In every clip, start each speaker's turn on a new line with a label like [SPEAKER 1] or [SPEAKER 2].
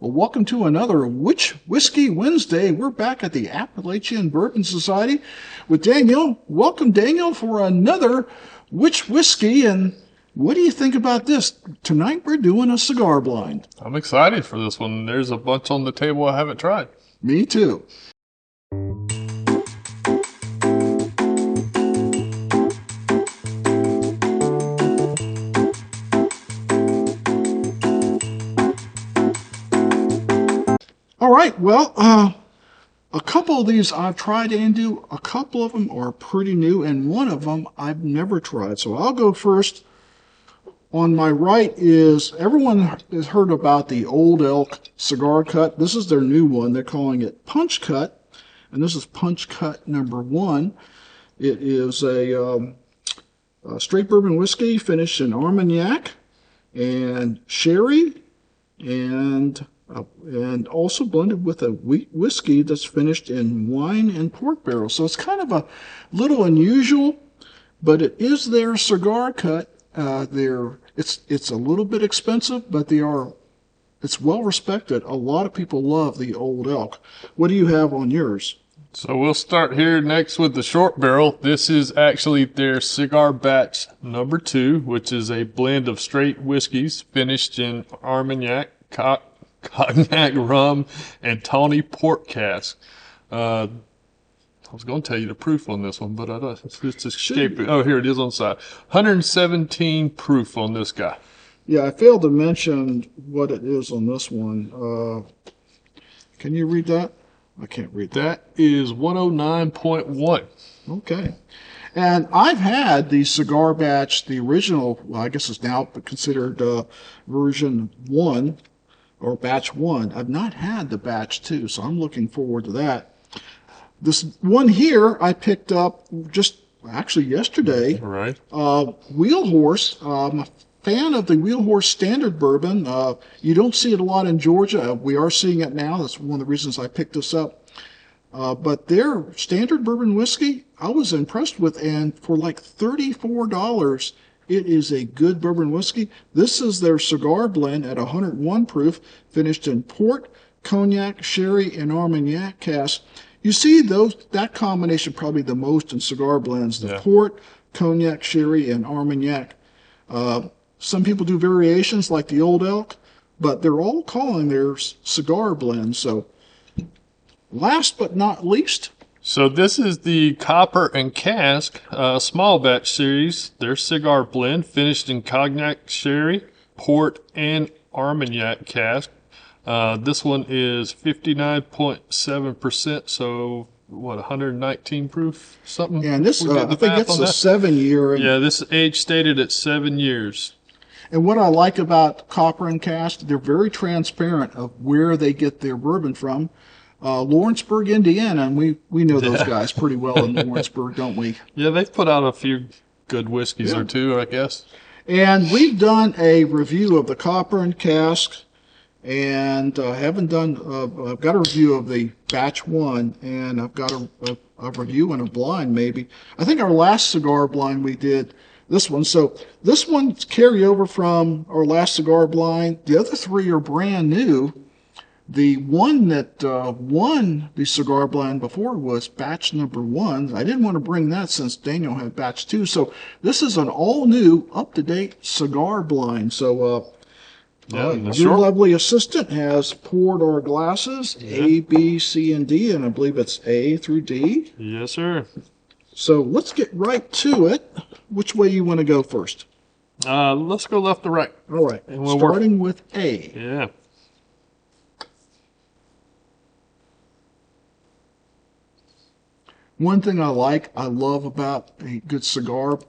[SPEAKER 1] Well, welcome to another Which Whiskey Wednesday. We're back at the Appalachian Bourbon Society with Daniel. Welcome, Daniel, for another Which Whiskey. And what do you think about this? Tonight we're doing a cigar blind.
[SPEAKER 2] I'm excited for this one. There's a bunch on the table I haven't tried.
[SPEAKER 1] Me too. All right, well, a couple of these I've tried and do. A couple of them are pretty new, and one of them I've never tried. So I'll go first. On my right is, everyone has heard about the Old Elk cigar cut. This is their new one. They're calling it Punch Cut, and this is Punch Cut number 1. It is a straight bourbon whiskey finished in Armagnac and sherry, and also blended with a wheat whiskey that's finished in wine and pork barrel. So it's kind of a little unusual, but it is their cigar cut. It's a little bit expensive, but it's well respected. A lot of people love the Old Elk. What do you have on yours?
[SPEAKER 2] So we'll start here next with the Shortbarrel. This is actually their cigar batch number 2, which is a blend of straight whiskeys finished in Armagnac, cognac, rum, and tawny port cask. I was going to tell you the proof on this one, but it's just escaped. Oh, here it is on the side. 117 proof on this guy.
[SPEAKER 1] Yeah, I failed to mention what it is on this one. Can you read that? I can't read that.
[SPEAKER 2] That is 109.1.
[SPEAKER 1] Okay. And I've had the cigar batch, the original, well, I guess it's now considered version 1 or batch 1. I've not had the batch 2, so I'm looking forward to that. This one here I picked up just actually yesterday.
[SPEAKER 2] Right.
[SPEAKER 1] Wheel Horse. I'm a fan of the Wheel Horse Standard Bourbon. You don't see it a lot in Georgia. We are seeing it now. That's one of the reasons I picked this up. But their Standard Bourbon whiskey, I was impressed with, and for like $34, it is a good bourbon whiskey. This is their Cigar Blend at 101 proof, finished in port, cognac, sherry, and Armagnac cask. You see that combination probably the most in cigar blends, the port, cognac, sherry, and Armagnac. Some people do variations like the Old Elk, but they're all calling theirs cigar blends. So last but not least.
[SPEAKER 2] So this is the Copper and Cask small batch series. Their cigar blend finished in cognac, sherry, port, and Armagnac cask. This one is 59.7%, so what, 119 proof, something?
[SPEAKER 1] Yeah, and this, I think it's a 7-year.
[SPEAKER 2] Yeah, this age stated at 7 years.
[SPEAKER 1] And what I like about Copper and Cask, they're very transparent of where they get their bourbon from. Lawrenceburg, Indiana, and we know those guys pretty well in Lawrenceburg, don't we?
[SPEAKER 2] Yeah, they've put out a few good whiskeys or two, I guess.
[SPEAKER 1] And we've done a review of the Copper and Cask. And I've got a review of the batch 1, and I've got a review and a blind maybe. I think our last cigar blind we did this one. So this one's carryover from our last cigar blind. The other 3 are brand new. The one that won the cigar blind before was batch number 1. I didn't want to bring that since Daniel had batch 2. So this is an all new, up-to-date cigar blind. So your lovely assistant has poured our glasses, A, B, C, and D, and I believe it's A through D.
[SPEAKER 2] Yes, sir.
[SPEAKER 1] So let's get right to it. Which way you want to go first?
[SPEAKER 2] Let's go left to right.
[SPEAKER 1] All right,
[SPEAKER 2] and we'll
[SPEAKER 1] starting with A.
[SPEAKER 2] Yeah.
[SPEAKER 1] One thing I love about a good cigar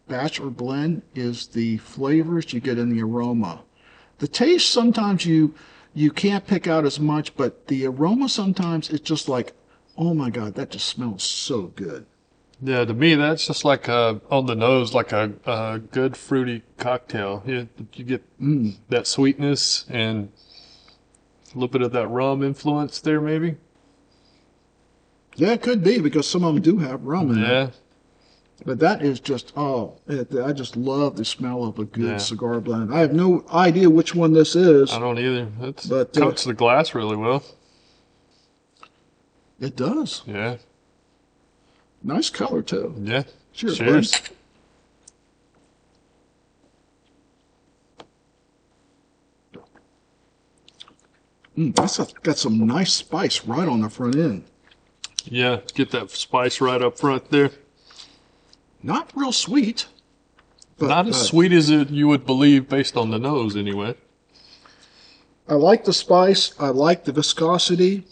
[SPEAKER 1] batch or blend is the flavors you get in the aroma. The taste, sometimes you can't pick out as much, but the aroma sometimes it's just like, oh my God, that just smells so good.
[SPEAKER 2] Yeah, to me, that's just like on the nose, like a good fruity cocktail. You get that sweetness and a little bit of that rum influence there, maybe.
[SPEAKER 1] Yeah, it could be, because some of them do have rum in it.
[SPEAKER 2] Yeah.
[SPEAKER 1] But that is just, I just love the smell of a good
[SPEAKER 2] Yeah.
[SPEAKER 1] cigar blend. I have no idea which one this is,
[SPEAKER 2] I don't either. It
[SPEAKER 1] but
[SPEAKER 2] coats the glass really well.
[SPEAKER 1] it does.
[SPEAKER 2] Yeah.
[SPEAKER 1] Nice color, too.
[SPEAKER 2] Yeah.
[SPEAKER 1] Cheers,
[SPEAKER 2] Cheers.
[SPEAKER 1] buddy. That's got some nice spice right on the front end.
[SPEAKER 2] Yeah. Get that spice right up front there.
[SPEAKER 1] Not real sweet. But,
[SPEAKER 2] Not as sweet as you would believe based on the nose, anyway.
[SPEAKER 1] I like the spice. I like the viscosity.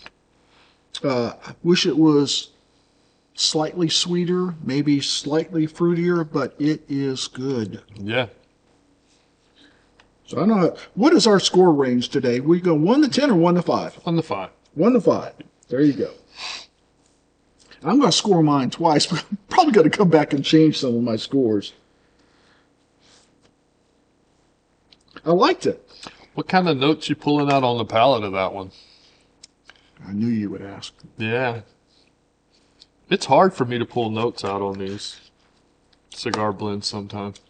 [SPEAKER 1] I wish it was slightly sweeter, maybe slightly fruitier, but it is good.
[SPEAKER 2] Yeah.
[SPEAKER 1] So I don't know. What is our score range today? We go 1 to 10 or 1 to 5?
[SPEAKER 2] On the 5.
[SPEAKER 1] 1 to 5. There you go. I'm going to score mine twice, but I'm probably going to come back and change some of my scores. I liked it.
[SPEAKER 2] What kind of notes you pulling out on the palate of that one?
[SPEAKER 1] I knew you would ask.
[SPEAKER 2] Yeah. It's hard for me to pull notes out on these cigar blends sometimes.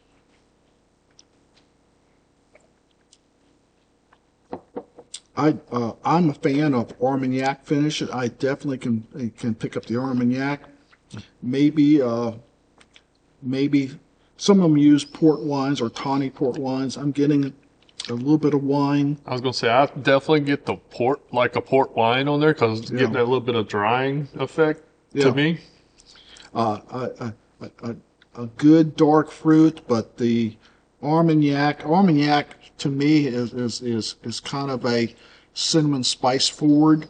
[SPEAKER 1] I'm a fan of Armagnac finish. I definitely can pick up the Armagnac. Maybe some of them use port wines or tawny port wines. I'm getting a little bit of wine.
[SPEAKER 2] I was gonna say I definitely get the port, like a port wine on there, because it's getting that little bit of drying effect to me.
[SPEAKER 1] A good dark fruit, but the Armagnac to me is kind of a cinnamon spice forward.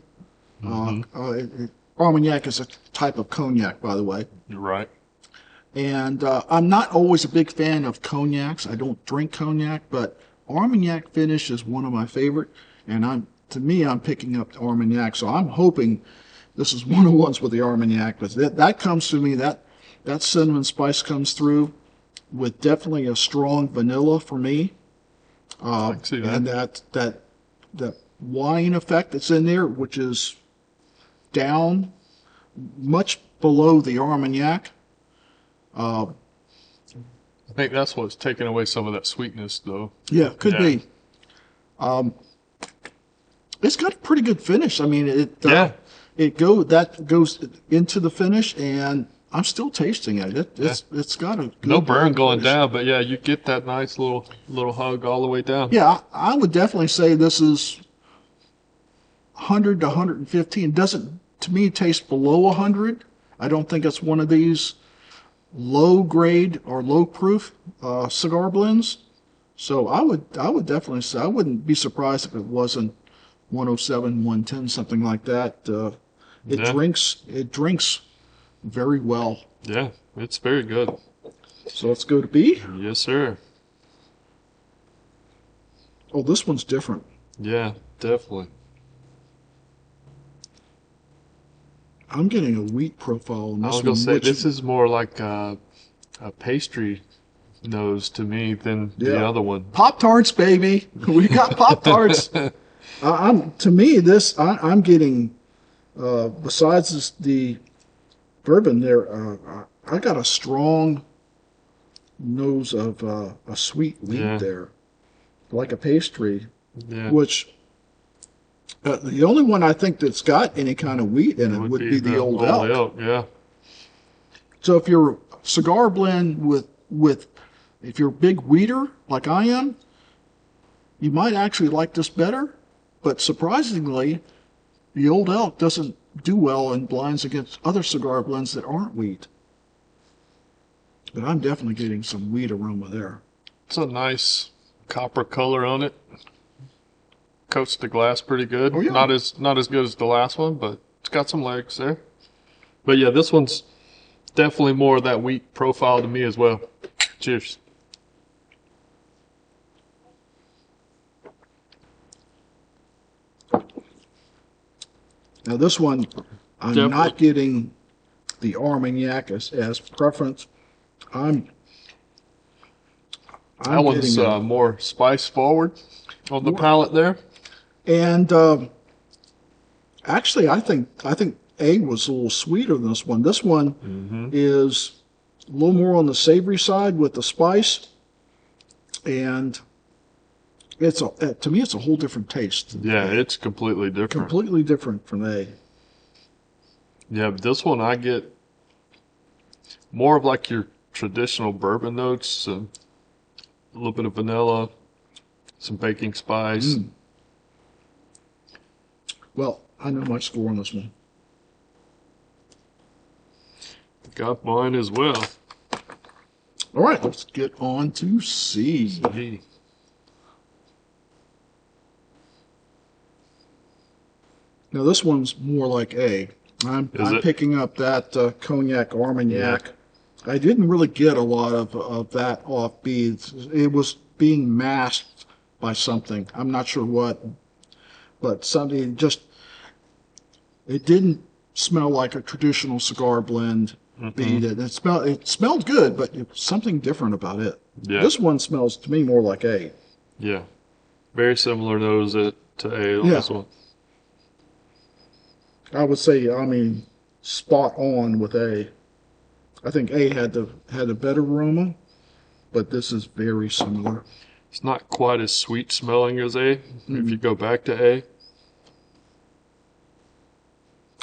[SPEAKER 1] Armagnac is a type of cognac, by the way.
[SPEAKER 2] You're right.
[SPEAKER 1] And I'm not always a big fan of cognacs. I don't drink cognac, but Armagnac finish is one of my favorite. And I'm picking up the Armagnac. So I'm hoping this is one of the ones with the Armagnac. But that comes to me, that cinnamon spice comes through with definitely a strong vanilla for me.
[SPEAKER 2] I can see that.
[SPEAKER 1] And that wine effect that's in there, which is down much below the Armagnac.
[SPEAKER 2] I think that's what's taking away some of that sweetness, though.
[SPEAKER 1] Yeah, could be. It's got a pretty good finish. I mean, it goes into the finish, and I'm still tasting it. It's got a good
[SPEAKER 2] No burn going
[SPEAKER 1] finish.
[SPEAKER 2] down, but yeah, you get that nice little hug all the way down.
[SPEAKER 1] Yeah, I would definitely say this is 100 to 115. Doesn't, to me, taste below 100. I don't think it's one of these low grade or low proof cigar blends. So I would definitely say I wouldn't be surprised if it wasn't 107, 110, something like that. It drinks very well.
[SPEAKER 2] Yeah, it's very good.
[SPEAKER 1] So let's go to B.
[SPEAKER 2] Yes, sir.
[SPEAKER 1] Oh, this one's different.
[SPEAKER 2] Yeah, definitely.
[SPEAKER 1] I'm getting a wheat profile on
[SPEAKER 2] I
[SPEAKER 1] this
[SPEAKER 2] was gonna
[SPEAKER 1] one.
[SPEAKER 2] say this is more like a pastry nose to me than the other one.
[SPEAKER 1] Pop-Tarts, baby. We got Pop-Tarts. I'm getting, besides the bourbon there, I got a strong nose of a sweet wheat there, like a pastry, which the only one I think that's got any kind of wheat in it would be the Old Elk.
[SPEAKER 2] Yeah.
[SPEAKER 1] So if you're a cigar blend if you're a big wheater like I am, you might actually like this better. But surprisingly, the Old Elk doesn't do well in blinds against other cigar blends that aren't wheat. But I'm definitely getting some wheat aroma there.
[SPEAKER 2] It's a nice copper color on it. Coats the glass pretty good.
[SPEAKER 1] Oh, yeah.
[SPEAKER 2] Not as good as the last one, but it's got some legs there. But yeah, this one's definitely more of that wheat profile to me as well. Cheers.
[SPEAKER 1] Now this one, I'm not getting the Armagnac as preference.
[SPEAKER 2] That one's more spice forward on the palate there.
[SPEAKER 1] And actually, I think A was a little sweeter than this one. This one is a little more on the savory side with the spice, and to me it's a whole different taste.
[SPEAKER 2] Yeah, it's completely different.
[SPEAKER 1] Completely different from A.
[SPEAKER 2] Yeah, but this one I get more of like your traditional bourbon notes, a little bit of vanilla, some baking spice.
[SPEAKER 1] Well, I know my score on this one.
[SPEAKER 2] Got mine as well.
[SPEAKER 1] All right, let's get on to C.
[SPEAKER 2] Gee.
[SPEAKER 1] Now this one's more like A. I'm picking up that cognac Armagnac. Yeah. I didn't really get a lot of that off B. It was being masked by something. I'm not sure what, but something just, it didn't smell like a traditional cigar blend bead. It smelled good, but it was something different about it. Yeah. This one smells to me more like A.
[SPEAKER 2] Yeah. Very similar nose to A on this one.
[SPEAKER 1] I would say, I mean, spot on with A. I think A had a better aroma, but this is very similar.
[SPEAKER 2] It's not quite as sweet smelling as A, if you go back to A.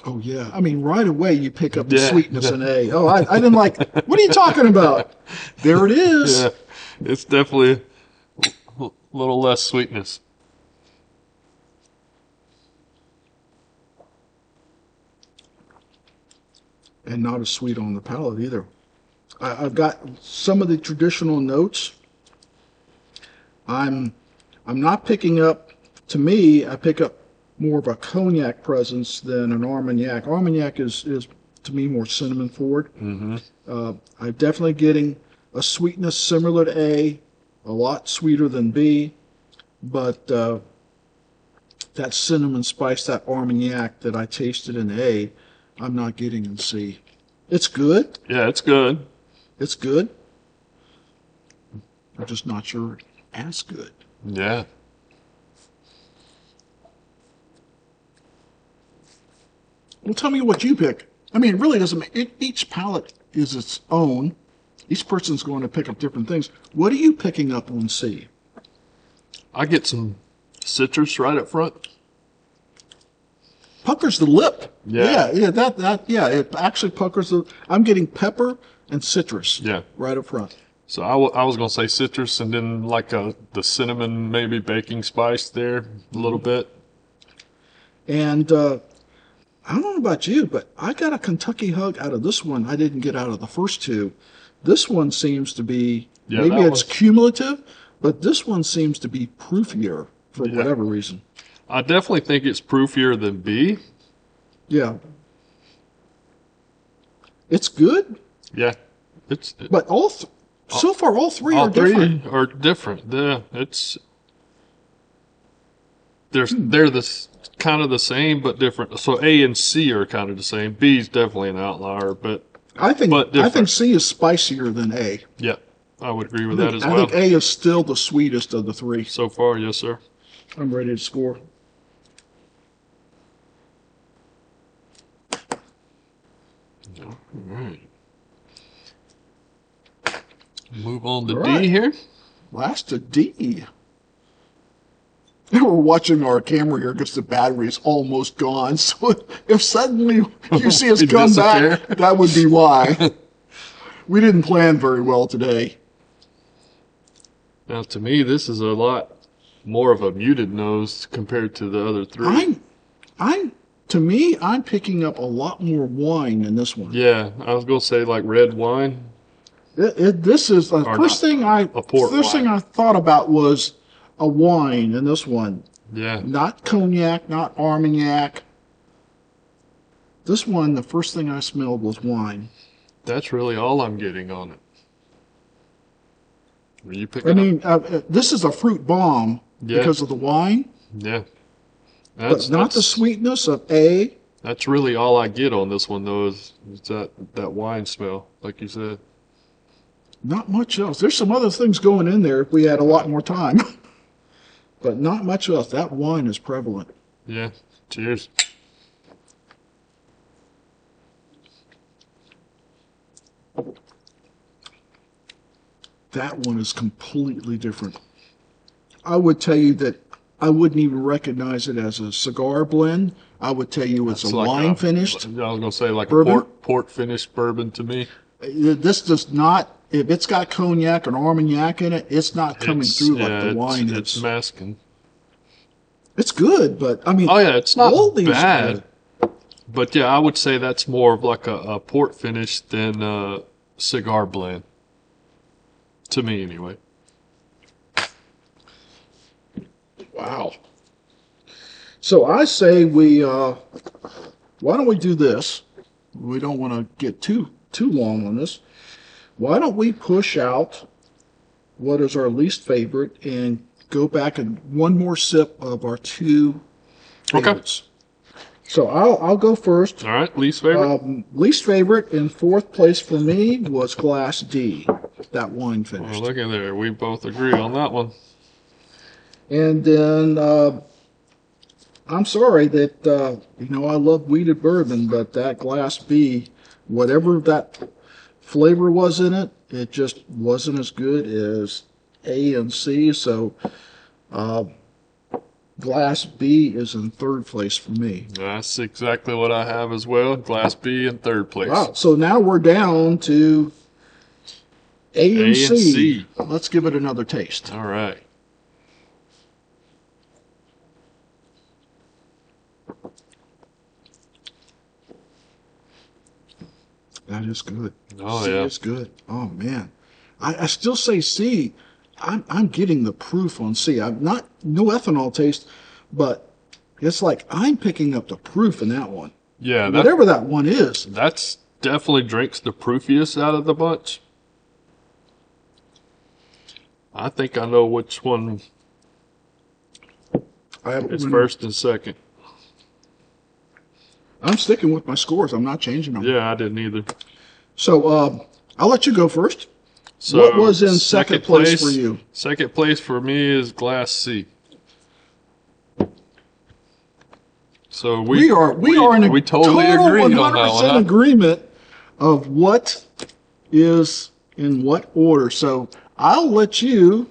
[SPEAKER 1] Oh, yeah. I mean, right away you pick up the sweetness in A. Oh, I didn't like, what are you talking about? There it is.
[SPEAKER 2] Yeah, it's definitely a little less sweetness.
[SPEAKER 1] And not as sweet on the palate either. I've got some of the traditional notes. I'm not picking up, to me, I pick up more of a cognac presence than an Armagnac. Armagnac is to me more cinnamon forward. I'm definitely getting a sweetness similar to A lot sweeter than B, but that cinnamon spice, that Armagnac that I tasted in A, I'm not getting in C. It's good.
[SPEAKER 2] Yeah, it's good.
[SPEAKER 1] It's good. I'm just not sure as good.
[SPEAKER 2] Yeah.
[SPEAKER 1] Well, tell me what you pick. I mean, it really doesn't make each palate is its own. Each person's going to pick up different things. What are you picking up on C?
[SPEAKER 2] I get some citrus right up front.
[SPEAKER 1] Puckers the lip.
[SPEAKER 2] Yeah.
[SPEAKER 1] Yeah, it actually puckers the. I'm getting pepper and citrus.
[SPEAKER 2] Yeah.
[SPEAKER 1] Right up front.
[SPEAKER 2] So I was gonna say citrus and then like the cinnamon, maybe baking spice there a little bit.
[SPEAKER 1] And I don't know about you, but I got a Kentucky hug out of this one. I didn't get out of the first two. This one seems to be maybe it's cumulative, but this one seems to be proofier for whatever reason.
[SPEAKER 2] I definitely think it's proofier than B.
[SPEAKER 1] Yeah. It's good.
[SPEAKER 2] Yeah.
[SPEAKER 1] But so far all three are different.
[SPEAKER 2] All three are different. Yeah, they're kind of the same but different. So A and C are kind of the same. B is definitely an outlier, but
[SPEAKER 1] I think C is spicier than A.
[SPEAKER 2] Yeah, I would agree with that as well. I think
[SPEAKER 1] A is still the sweetest of the three.
[SPEAKER 2] So far, yes, sir.
[SPEAKER 1] I'm ready to score.
[SPEAKER 2] All right. Move on to D here.
[SPEAKER 1] Last to D. We're watching our camera here because the battery is almost gone. So if suddenly you see us come back, that would be why. We didn't plan very well today.
[SPEAKER 2] Now, to me, this is a lot more of a muted nose compared to the other three.
[SPEAKER 1] I'm picking up a lot more wine in this one.
[SPEAKER 2] Yeah, I was going to say like red wine.
[SPEAKER 1] This is the first thing I thought about was a wine in this one.
[SPEAKER 2] Yeah.
[SPEAKER 1] Not cognac, not Armagnac. This one, the first thing I smelled was wine.
[SPEAKER 2] That's really all I'm getting on it. Are you picking up?
[SPEAKER 1] This is a fruit bomb because of the wine.
[SPEAKER 2] Yeah.
[SPEAKER 1] But not the sweetness of A.
[SPEAKER 2] That's really all I get on this one, though, is that wine smell, like you said.
[SPEAKER 1] Not much else. There's some other things going in there if we had a lot more time. But not much else. That wine is prevalent.
[SPEAKER 2] Yeah. Cheers.
[SPEAKER 1] That one is completely different. I would tell you that I wouldn't even recognize it as a cigar blend. I would tell you it's a
[SPEAKER 2] like
[SPEAKER 1] wine finished
[SPEAKER 2] I was gonna say like
[SPEAKER 1] bourbon.
[SPEAKER 2] a port finished bourbon to me.
[SPEAKER 1] This does not. If it's got cognac or Armagnac in it, it's not coming through like the wine is.
[SPEAKER 2] It's masking.
[SPEAKER 1] It's good, but I mean,
[SPEAKER 2] Oh yeah, it's not
[SPEAKER 1] all these
[SPEAKER 2] bad. But yeah, I would say that's more of like a port finish than a cigar blend. To me, anyway.
[SPEAKER 1] Wow. So I say we. Why don't we do this? We don't want to get too long on this. Why don't we push out what is our least favorite and go back and one more sip of our two favorites. Okay. So I'll go first.
[SPEAKER 2] All right, least favorite.
[SPEAKER 1] Least favorite in fourth place for me was Glass D, that wine finish.
[SPEAKER 2] Oh, look at there, we both agree on that one.
[SPEAKER 1] And then I'm sorry that I love wheated bourbon, but that Glass B, whatever that flavor was in it, it just wasn't as good as A and C. So Glass B is in third place for me.
[SPEAKER 2] That's exactly what I have as well. Glass B in third place.
[SPEAKER 1] Wow. So now we're down to A and C. Let's give it another taste.
[SPEAKER 2] All right.
[SPEAKER 1] That is good.
[SPEAKER 2] Oh,
[SPEAKER 1] C
[SPEAKER 2] yeah.
[SPEAKER 1] is good. Oh, man. I still say C. I'm getting the proof on C. I'm not, no ethanol taste, but it's like I'm picking up the proof in that one.
[SPEAKER 2] Yeah.
[SPEAKER 1] Whatever that one is.
[SPEAKER 2] That's definitely drinks the proofiest out of the bunch. I think I know which one is first and second.
[SPEAKER 1] I'm sticking with my scores. I'm not changing them.
[SPEAKER 2] Yeah, I didn't either.
[SPEAKER 1] So I'll let you go first.
[SPEAKER 2] So
[SPEAKER 1] what was in second place for you?
[SPEAKER 2] Second place for me is Glass C. So we totally agreed on that one.
[SPEAKER 1] 100% agreement of what is in what order. So I'll let you,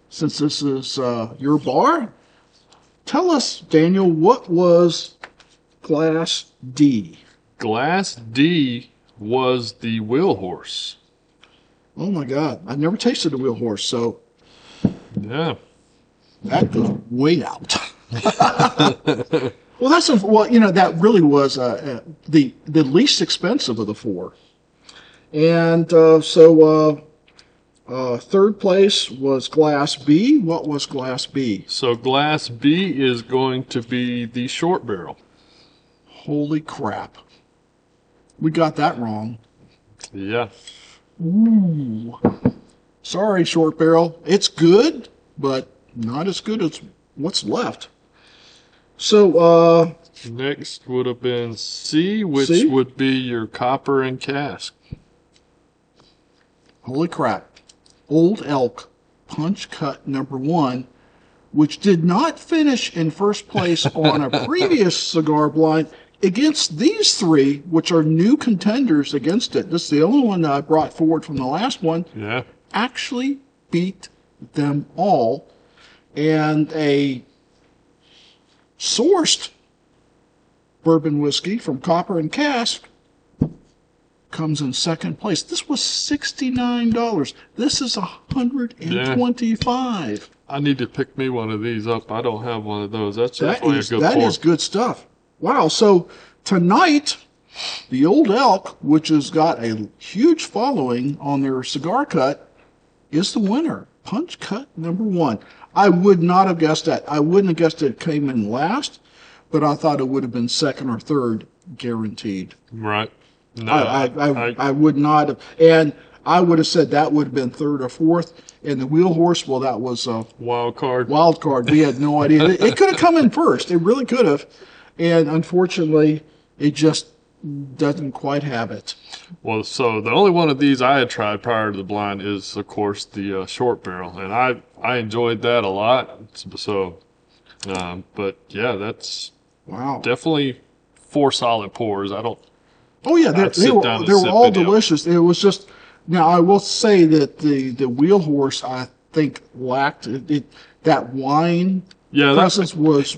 [SPEAKER 1] since this is your bar, tell us, Daniel, what was Glass D?
[SPEAKER 2] Glass D was the wheel horse.
[SPEAKER 1] Oh my God, I've never tasted a wheel horse, so
[SPEAKER 2] yeah,
[SPEAKER 1] that goes way out. Well, that really was the least expensive of the four, and third place was Glass B. What was Glass B?
[SPEAKER 2] So Glass B is going to be the short barrel.
[SPEAKER 1] Holy crap, we got that wrong.
[SPEAKER 2] Yeah.
[SPEAKER 1] Ooh. Sorry, Short Barrel. It's good, but not as good as what's left. So,
[SPEAKER 2] next would have been C, which would be your copper and cask.
[SPEAKER 1] Holy crap. Old Elk Punch Cut #1, which did not finish in first place on a previous cigar blind against these three, which are new contenders against it. This is the only one that I brought forward from the last one.
[SPEAKER 2] Yeah.
[SPEAKER 1] Actually beat them all. And a sourced bourbon whiskey from Copper and Cask comes in second place. This was $69. This is $125.
[SPEAKER 2] Yeah. I need to pick me one of these up. I don't have one of those. That's definitely a good
[SPEAKER 1] That is good stuff. Wow. So tonight, the Old Elk, which has got a huge following on their cigar cut, is the winner. Punch Cut #1. I would not have guessed that. I wouldn't have guessed it came in last, but I thought it would have been second or third, guaranteed.
[SPEAKER 2] Right. No,
[SPEAKER 1] I would not have. And I would have said that would have been third or fourth. And the wheel horse, well, that was a
[SPEAKER 2] wild card.
[SPEAKER 1] Wild card. We had no idea. It could have come in first. It really could have. And unfortunately, it just doesn't quite have it.
[SPEAKER 2] Well, so the only one of these I had tried prior to the blind is, of course, the short barrel, and I enjoyed that a lot. So, but yeah, that's definitely 4 solid pours. I don't.
[SPEAKER 1] Oh yeah, they were all delicious. It was just Now, I will say that the wheel horse, I think, lacked that wine
[SPEAKER 2] Yeah,
[SPEAKER 1] presence was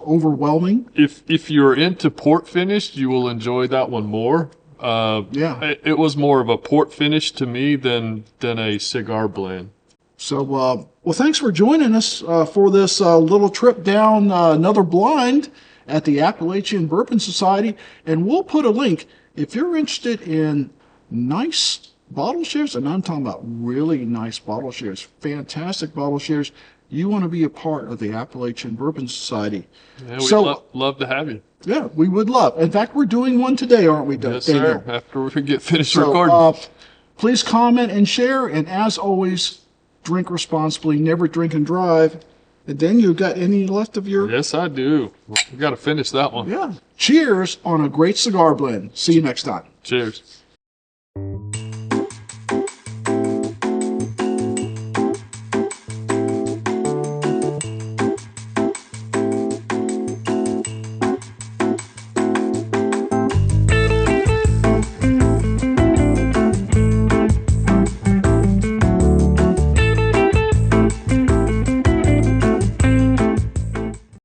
[SPEAKER 1] overwhelming.
[SPEAKER 2] if you're into port finish, you will enjoy that one more.
[SPEAKER 1] Yeah.
[SPEAKER 2] It was more of a port finish to me than a cigar blend.
[SPEAKER 1] So, well, thanks for joining us for this little trip down another blind at the Appalachian Bourbon Society. And we'll put a link if you're interested in nice bottle shares, and I'm talking about really nice bottle shares, fantastic bottle shares. You want to be a part of the Appalachian Bourbon Society.
[SPEAKER 2] Yeah, we'd love to have you.
[SPEAKER 1] Yeah, we would love. In fact, we're doing one today, aren't we, Daniel?
[SPEAKER 2] Yes, sir. After we get finished
[SPEAKER 1] So,
[SPEAKER 2] recording.
[SPEAKER 1] please comment and share. And as always, drink responsibly. Never drink and drive. And then you got any left of your...
[SPEAKER 2] Yes, I do. We got to finish that one.
[SPEAKER 1] Yeah. Cheers on a great cigar blend. See you next time.
[SPEAKER 2] Cheers.